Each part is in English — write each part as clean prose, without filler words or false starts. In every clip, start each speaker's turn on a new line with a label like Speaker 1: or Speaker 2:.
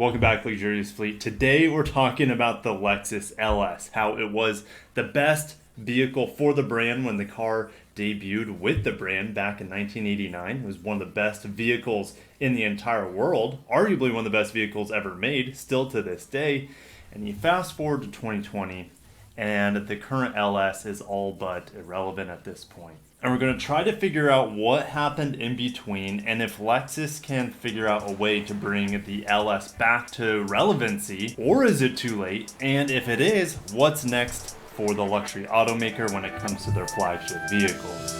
Speaker 1: Welcome back, Lexurious Fleet. Today we're talking about the Lexus LS, how it was the best vehicle for the brand when the car debuted with the brand back in 1989. It was one of the best vehicles in the entire world, arguably one of the best vehicles ever made, still to this day. And you fast forward to 2020, and the current LS is all but irrelevant at this point. And we're going to try to figure out what happened in between and if Lexus can figure out a way to bring the LS back to relevancy, or is it too late? And if it is, what's next for the luxury automaker when it comes to their flagship vehicles?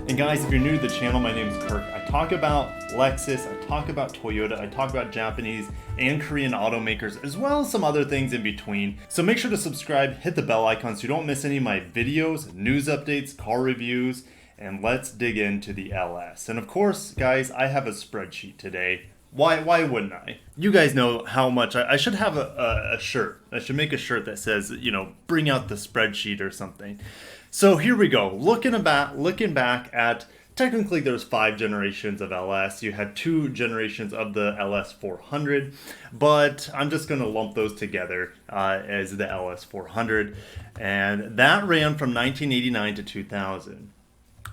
Speaker 1: And guys, if you're new to the channel, my name is Kirk. I talk about Lexus, I talk about Toyota, I talk about Japanese and Korean automakers, as well as some other things in between. So make sure to subscribe, hit the bell icon so you don't miss any of my videos, news updates, car reviews, and let's dig into the LS. And of course, guys, I have a spreadsheet today. Why wouldn't I? You guys know how much I should have a shirt. I should make a shirt that says, bring out the spreadsheet or something. So here we go. Looking back at, technically there's 5 generations of LS. You had 2 generations of the LS 400, but I'm just going to lump those together as the LS 400. And that ran from 1989 to 2000.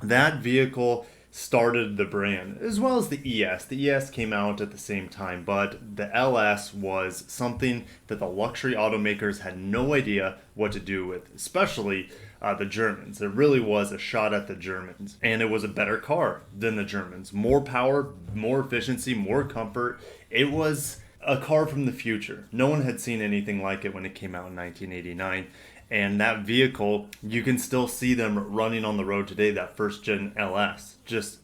Speaker 1: That vehicle started the brand, as well as the ES. The ES came out at the same time, but the LS was something that the luxury automakers had no idea what to do with, especially the Germans. It really was a shot at the Germans, and it was a better car than the Germans. More power, more efficiency, more comfort. It was a car from the future. No one had seen anything like it when it came out in 1989. And that vehicle, you can still see them running on the road today, that first gen LS. Just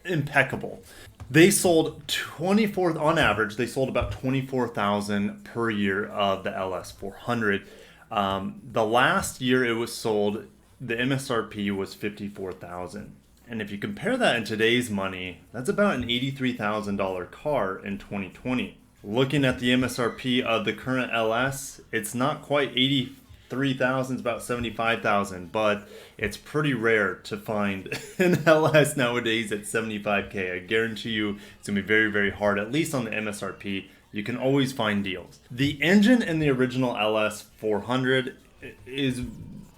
Speaker 1: impeccable. They sold on average, they sold about 24,000 per year of the LS 400. The last year it was sold, the MSRP was 54,000. And if you compare that in today's money, that's about an $83,000 car in 2020. Looking at the MSRP of the current LS, it's not quite 83,000, it's about 75,000, but it's pretty rare to find an LS nowadays at 75K. I guarantee you it's gonna be very, very hard, at least on the MSRP. You can always find deals. The engine in the original LS 400 is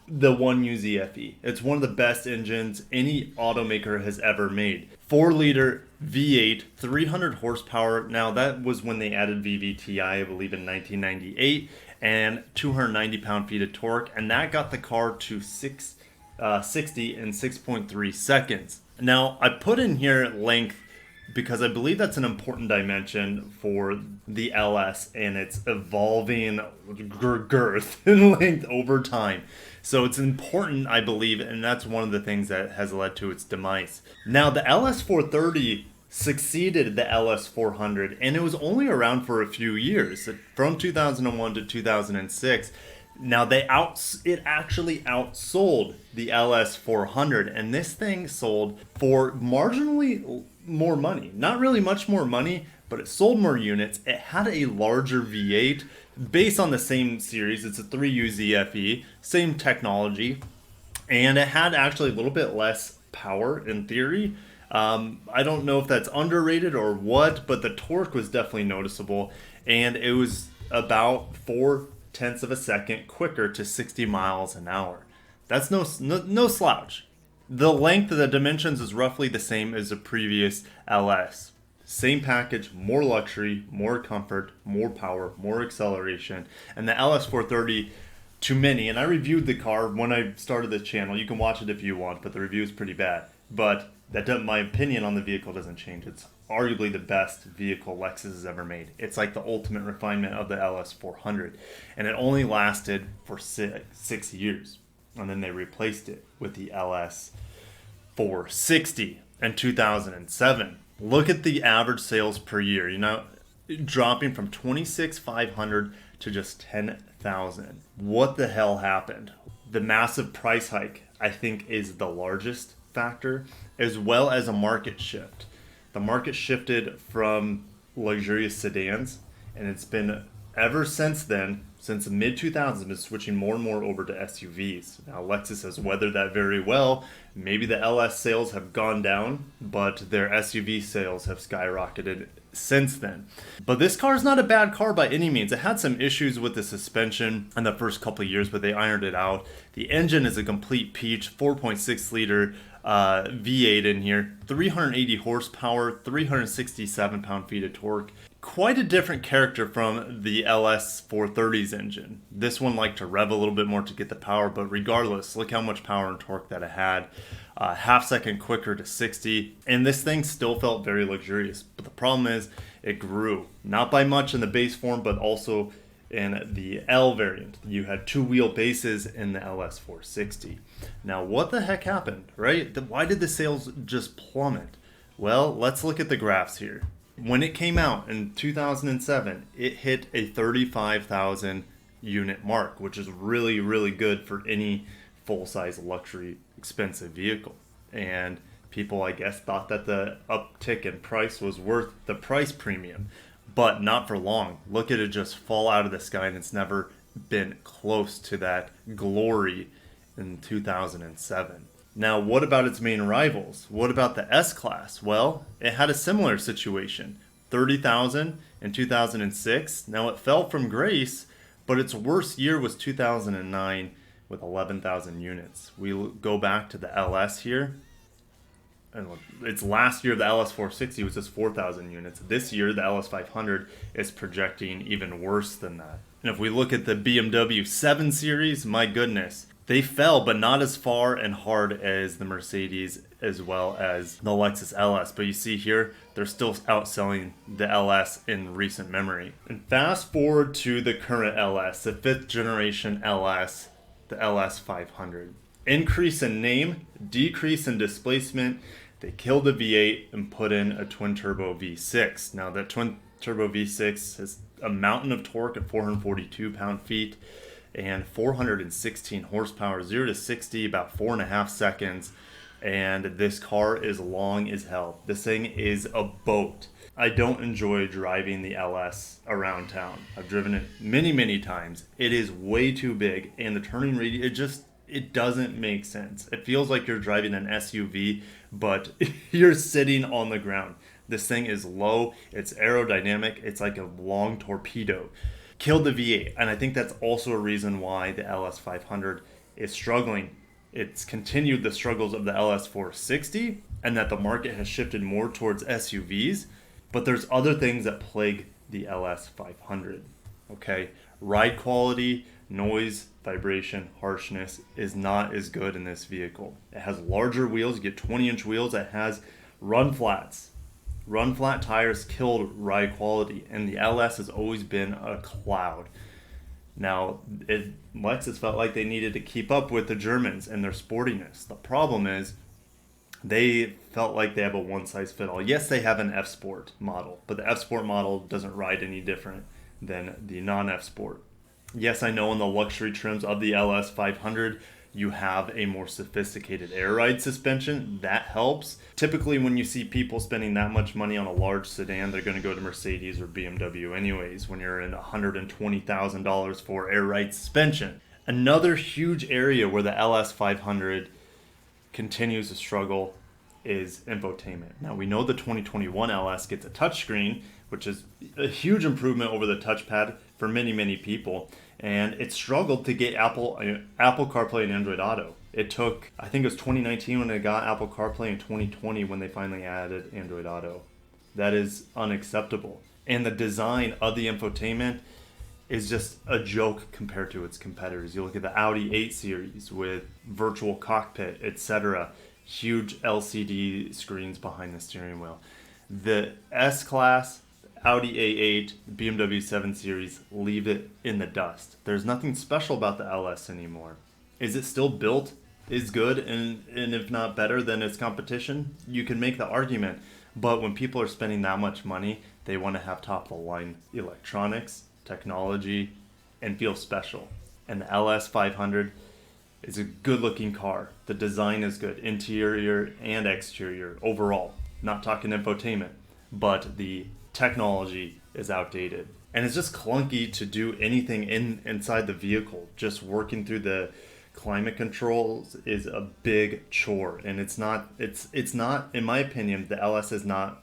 Speaker 1: the 1UZ-FE. It's one of the best engines any automaker has ever made. 4-liter V8, 300 horsepower. Now that was when they added VVTi, I believe in 1998, and 290 pound-feet of torque, and that got the car to 60 in 6.3 seconds. Now I put in here length because I believe that's an important dimension for the LS and its evolving girth and length over time. So it's important, I believe, and that's one of the things that has led to its demise. Now the LS 430 succeeded the LS 400, and it was only around for a few years, from 2001 to 2006. Now it actually outsold the LS 400, and this thing sold for marginally more money. Not really much more money, but it sold more units. It had a larger V8 based on the same series. It's a 3UZ-FE, same technology, and it had actually a little bit less power in theory. I don't know if that's underrated or what, but the torque was definitely noticeable, and it was about 0.4 of a second quicker to 60 miles an hour. That's no slouch. The length of the dimensions is roughly the same as the previous LS. Same package, more luxury, more comfort, more power, more acceleration. And the LS 430, to many, and I reviewed the car when I started the channel. You can watch it if you want, but the review is pretty bad. But my opinion on the vehicle doesn't change. It's arguably the best vehicle Lexus has ever made. It's like the ultimate refinement of the LS 400. And it only lasted for 6 years. And then they replaced it with the LS 460 in 2007. Look at the average sales per year, dropping from 26,500 to just 10,000. What the hell happened? The massive price hike, I think, is the largest factor, as well as a market shift. The market shifted from luxurious sedans, and it's been ever since then since the mid-2000s been switching more and more over to SUVs. Now Lexus has weathered that very well. Maybe the LS sales have gone down, but their SUV sales have skyrocketed since then. But this car is not a bad car by any means. It had some issues with the suspension in the first couple of years, but they ironed it out. The engine is a complete peach, 4.6 liter V8 in here, 380 horsepower, 367 pound-feet of torque. Quite a different character from the LS 430's engine. This one liked to rev a little bit more to get the power, but regardless, look how much power and torque that it had. Half second quicker to 60, and this thing still felt very luxurious. But the problem is, it grew. Not by much in the base form, but also in the L variant. You had two wheelbases in the LS 460. Now, what the heck happened, right? Why did the sales just plummet? Well, let's look at the graphs here. When it came out in 2007, it hit a 35,000 unit mark, which is really, really good for any full-size luxury expensive vehicle. And people, I guess, thought that the uptick in price was worth the price premium, but not for long. Look at it just fall out of the sky, and it's never been close to that glory in 2007. Now, what about its main rivals? What about the S-Class? Well, it had a similar situation. 30,000 in 2006. Now, it fell from grace, but its worst year was 2009 with 11,000 units. We go back to the LS here. And its last year, the LS 460 was just 4,000 units. This year, the LS 500 is projecting even worse than that. And if we look at the BMW 7 Series, my goodness, they fell, but not as far and hard as the Mercedes as well as the Lexus LS. But you see here, they're still outselling the LS in recent memory. And fast forward to the current LS, the 5th generation LS, the LS 500. Increase in name, decrease in displacement. They killed the V8 and put in a twin-turbo V6. Now, that twin-turbo V6 has a mountain of torque at 442 pound-feet and 416 horsepower, 0 to 60, about 4.5 seconds. And this car is long as hell. This thing is a boat. I don't enjoy driving the LS around town. I've driven it many, many times. It is way too big, and the turning radius, it doesn't make sense. It feels like you're driving an SUV, but you're sitting on the ground. This thing is low, it's aerodynamic, it's like a long torpedo. Killed the V8, and I think that's also a reason why the LS 500 is struggling. It's continued the struggles of the LS 460, and that the market has shifted more towards SUVs, but there's other things that plague the LS 500. Okay, ride quality, noise, vibration, harshness is not as good in this vehicle. It has larger wheels, you get 20-inch wheels. It has run flats. Run flat tires killed ride quality, and the LS has always been a cloud. Now, Lexus felt like they needed to keep up with the Germans and their sportiness. The problem is they felt like they have a one-size-fits-all. Yes, they have an F-Sport model, but the F-Sport model doesn't ride any different than the non-F-Sport. Yes, I know in the luxury trims of the LS 500, you have a more sophisticated air ride suspension. That helps. Typically, when you see people spending that much money on a large sedan, they're going to go to Mercedes or BMW anyways, when you're in $120,000 for air ride suspension. Another huge area where the LS 500 continues to struggle is infotainment. Now, we know the 2021 LS gets a touchscreen, which is a huge improvement over the touchpad for many, many people. And it struggled to get Apple CarPlay and Android Auto. It took, I think it was 2019 when they got Apple CarPlay, and 2020 when they finally added Android Auto. That is unacceptable. And the design of the infotainment is just a joke compared to its competitors. You look at the Audi 8 series with virtual cockpit, etc. Huge LCD screens behind the steering wheel. The S-Class, Audi A8, BMW 7 Series leave it in the dust. There's nothing special about the LS anymore. Is it still built as good and if not better than its competition? You can make the argument, but when people are spending that much money, they want to have top-of-the-line electronics, technology, and feel special. And the LS 500 is a good-looking car. The design is good, interior and exterior overall. Not talking infotainment, but the technology is outdated. And it's just clunky to do anything inside the vehicle. Just working through the climate controls is a big chore, and it's not, in my opinion, the LS is not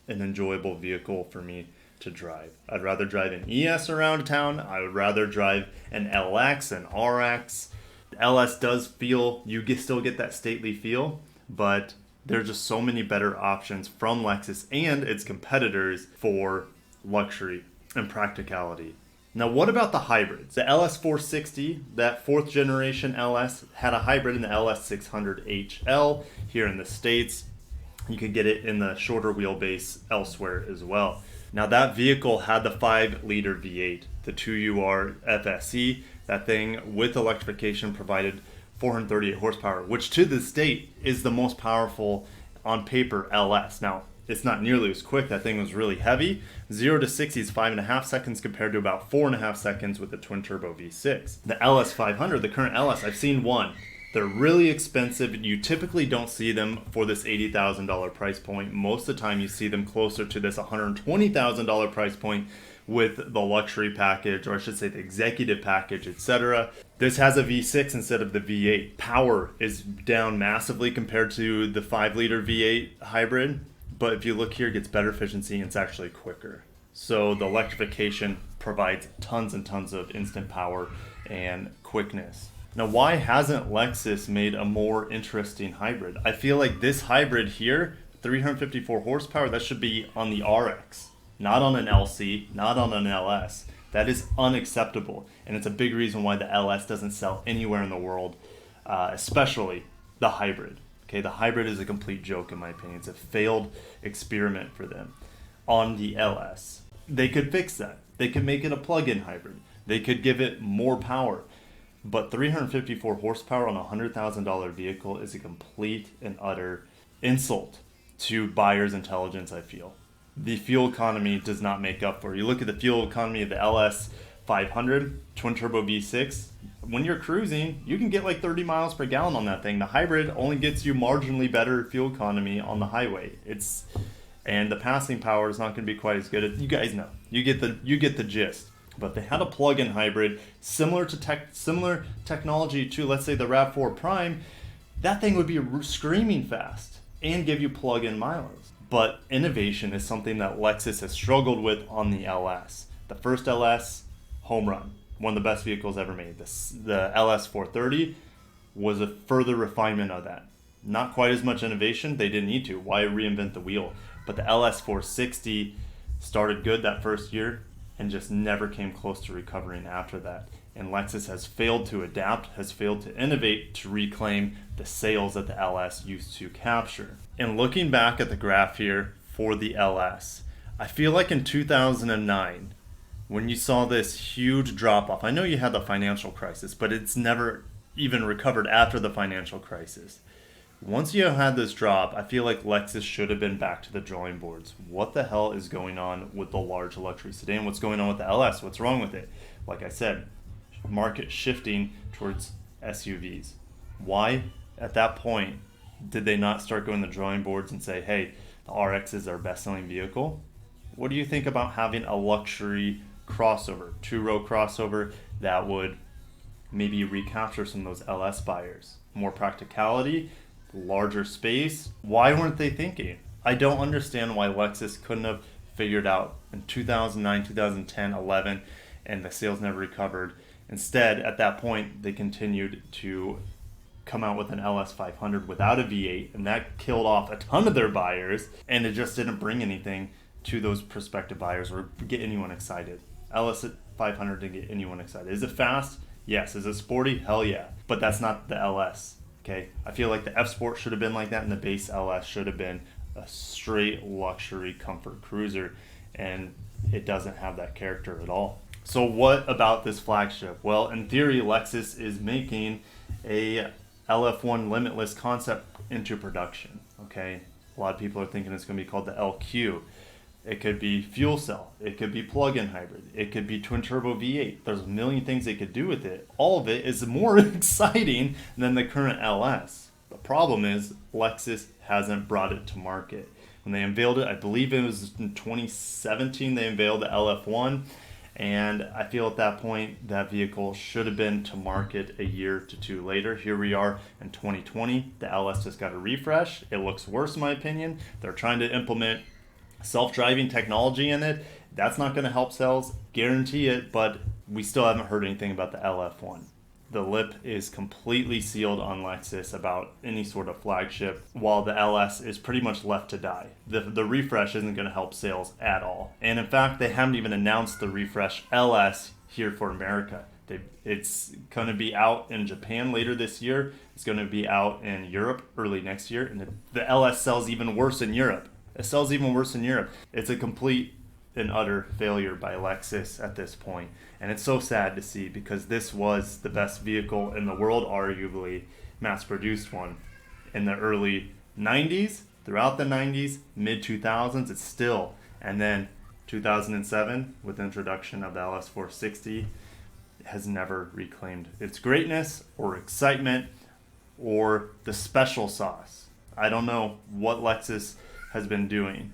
Speaker 1: an enjoyable vehicle for me to drive. I'd rather drive an ES around town. I would rather drive an LX, an RX. The LS does feel, still get that stately feel, but there's just so many better options from Lexus and its competitors for luxury and practicality. Now, what about the hybrids? The LS 460, that fourth generation LS, had a hybrid in the LS 600 HL here in the States. You could get it in the shorter wheelbase elsewhere as well. Now, that vehicle had the 5-liter V8, the 2UR FSE. That thing with electrification provided 438 horsepower, which to this date is the most powerful on paper LS. Now, it's not nearly as quick. That thing was really heavy. 0 to 60 is 5.5 seconds compared to about 4.5 seconds with the twin turbo V6. The LS 500, the current LS, I've seen one. They're really expensive. You typically don't see them for this $80,000 price point. Most of the time you see them closer to this $120,000 price point with the luxury package, or I should say the executive package, etc. This has a V6 instead of the V8. Power is down massively compared to the 5-liter V8 hybrid. But if you look here, it gets better efficiency and it's actually quicker. So the electrification provides tons and tons of instant power and quickness. Now, why hasn't Lexus made a more interesting hybrid? I feel like this hybrid here, 354 horsepower, that should be on the RX, not on an LC, not on an LS. That is unacceptable. And it's a big reason why the LS doesn't sell anywhere in the world, especially the hybrid. Okay, the hybrid is a complete joke in my opinion. It's a failed experiment for them. On the LS, they could fix that. They could make it a plug-in hybrid. They could give it more power. But 354 horsepower on a $100,000 vehicle is a complete and utter insult to buyers' intelligence, I feel. The fuel economy does not make up for it. You look at the fuel economy of the LS 500, twin turbo V6, when you're cruising, you can get like 30 miles per gallon on that thing. The hybrid only gets you marginally better fuel economy on the highway. And the passing power is not going to be quite as good. You guys know. You get the gist. But they had a plug-in hybrid similar technology to, let's say, the RAV4 Prime. That thing would be screaming fast and give you plug-in mileage. But innovation is something that Lexus has struggled with on the LS. The first LS, home run. One of the best vehicles ever made. The LS 430 was a further refinement of that. Not quite as much innovation. They didn't need to. Why reinvent the wheel? But the LS 460 started good that first year and just never came close to recovering after that. And Lexus has failed to adapt, has failed to innovate to reclaim the sales that the LS used to capture. And looking back at the graph here for the LS, I feel like in 2009, when you saw this huge drop off, I know you had the financial crisis, but it's never even recovered after the financial crisis. Once you had this drop, I feel like Lexus should have been back to the drawing boards. What the hell is going on with the large luxury sedan? What's going on with the LS? What's wrong with it? Like I said, market shifting towards SUVs. Why, at that point, did they not start going to the drawing boards and say, hey, the RX is our best-selling vehicle? What do you think about having a luxury crossover, two-row crossover that would maybe recapture some of those LS buyers? More practicality, larger space. Why weren't they thinking? I don't understand why Lexus couldn't have figured out in 2009, 2010, 11, and the sales never recovered. Instead, at that point, they continued to come out with an LS 500 without a V8, and that killed off a ton of their buyers, and it just didn't bring anything to those prospective buyers or get anyone excited. LS 500 didn't get anyone excited. Is it fast? Yes. Is it sporty? Hell yeah. But that's not the LS. Okay, I feel like the F Sport should have been like that, and the base LS should have been a straight luxury comfort cruiser, and it doesn't have that character at all. So what about this flagship? Well, in theory, Lexus is making a LF1 Limitless concept into production. Okay, a lot of people are thinking it's going to be called the LQ. It could be fuel cell. It could be plug-in hybrid. It could be twin turbo V8. There's a million things they could do with it. All of it is more exciting than the current LS. The problem is Lexus hasn't brought it to market. when they unveiled it. I believe it was in 2017 they unveiled the LF1. And I feel at that point that vehicle should have been to market a year to two later. Here we are in 2020. The LS just got a refresh. It looks worse in my opinion. They're trying to implement self-driving technology in it. That's not going to help sales, guarantee it, but we still haven't heard anything about the LF1. The lip is completely sealed on Lexus about any sort of flagship, while the LS is pretty much left to die. The refresh isn't going to help sales at all. And in fact, they haven't even announced the refresh LS here for America. It's going to be out in Japan later this year. It's going to be out in Europe early next year. And the LS sells even worse in Europe. It sells even worse in Europe. It's a complete and utter failure by Lexus at this point. And it's so sad to see, because this was the best vehicle in the world, arguably mass-produced one in the early 90s, throughout the 90s, mid-2000s, it's still. And then 2007, with the introduction of the LS460, has never reclaimed its greatness or excitement or the special sauce. I don't know what Lexus has been doing.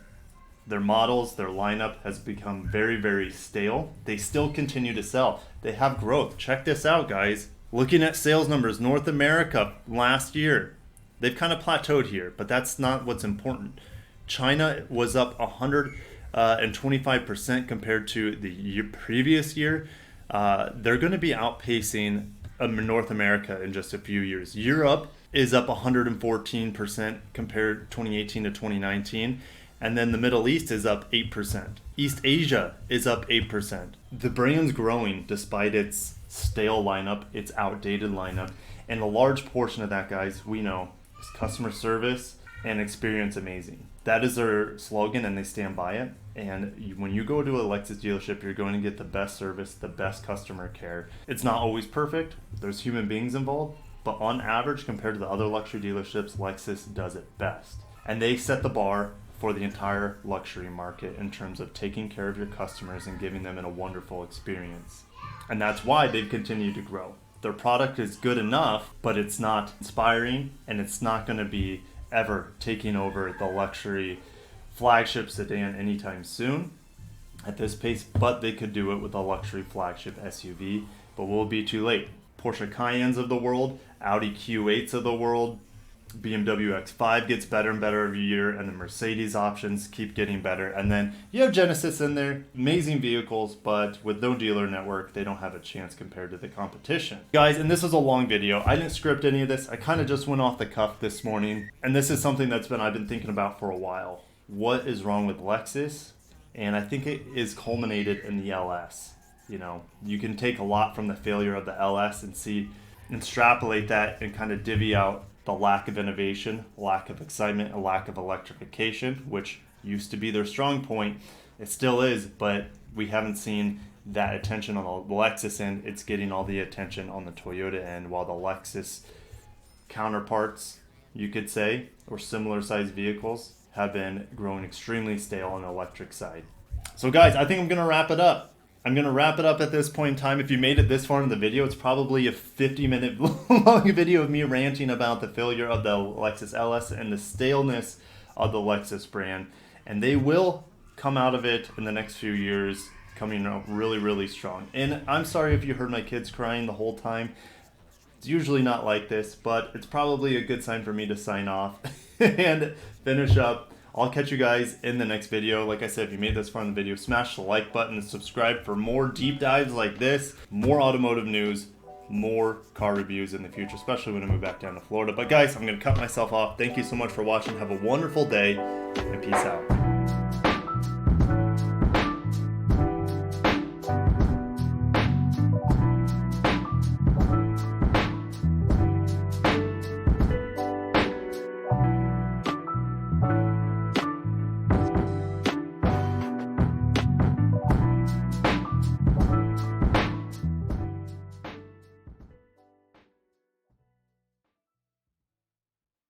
Speaker 1: Their models, their lineup has become very, very stale. They still continue to sell. They have growth. Check this out, guys. Looking at sales numbers, North America last year, they've kind of plateaued here, but that's not what's important. China was up 125% compared to the previous year. They're going to be outpacing North America in just a few years. Europe is up 114% compared 2018 to 2019. And then the Middle East is up 8%. East Asia is up 8%. The brand's growing despite its stale lineup, its outdated lineup. And a large portion of that, guys, we know, is customer service and experience amazing. That is their slogan, and they stand by it. And when you go to a Lexus dealership, you're going to get the best service, the best customer care. It's not always perfect. There's human beings involved. But on average, compared to the other luxury dealerships, Lexus does it best. And they set the bar for the entire luxury market in terms of taking care of your customers and giving them a wonderful experience. And that's why they've continued to grow. Their product is good enough, but it's not inspiring, and it's not going to be ever taking over the luxury flagship sedan anytime soon at this pace, but they could do it with a luxury flagship SUV, but will be too late. Porsche Cayennes of the world, Audi Q8s of the world, BMW X5 gets better and better every year, and the Mercedes options keep getting better. And then you have Genesis in there, amazing vehicles, but with no dealer network, they don't have a chance compared to the competition. Guys, and this is a long video. I didn't script any of this. I kind of just went off the cuff this morning. And this is something I've been thinking about for a while. What is wrong with Lexus? And I think it is culminated in the LS. You know, you can take a lot from the failure of the LS and extrapolate that and kind of divvy out the lack of innovation, lack of excitement, a lack of electrification, which used to be their strong point. It still is, but we haven't seen that attention on the Lexus end. It's getting all the attention on the Toyota end, while the Lexus counterparts, you could say, or similar sized vehicles, have been growing extremely stale on the electric side. So guys, I think I'm going to wrap it up. I'm going to wrap it up at this point in time. If you made it this far in the video, it's probably a 50-minute long video of me ranting about the failure of the Lexus LS and the staleness of the Lexus brand. And they will come out of it in the next few years, coming out really, really strong. And I'm sorry if you heard my kids crying the whole time. It's usually not like this, but it's probably a good sign for me to sign off and finish up. I'll catch you guys in the next video. Like I said, if you made this far in the video, smash the like button and subscribe for more deep dives like this, more automotive news, more car reviews in the future, especially when I move back down to Florida. But guys, I'm going to cut myself off. Thank you so much for watching. Have a wonderful day, and peace out.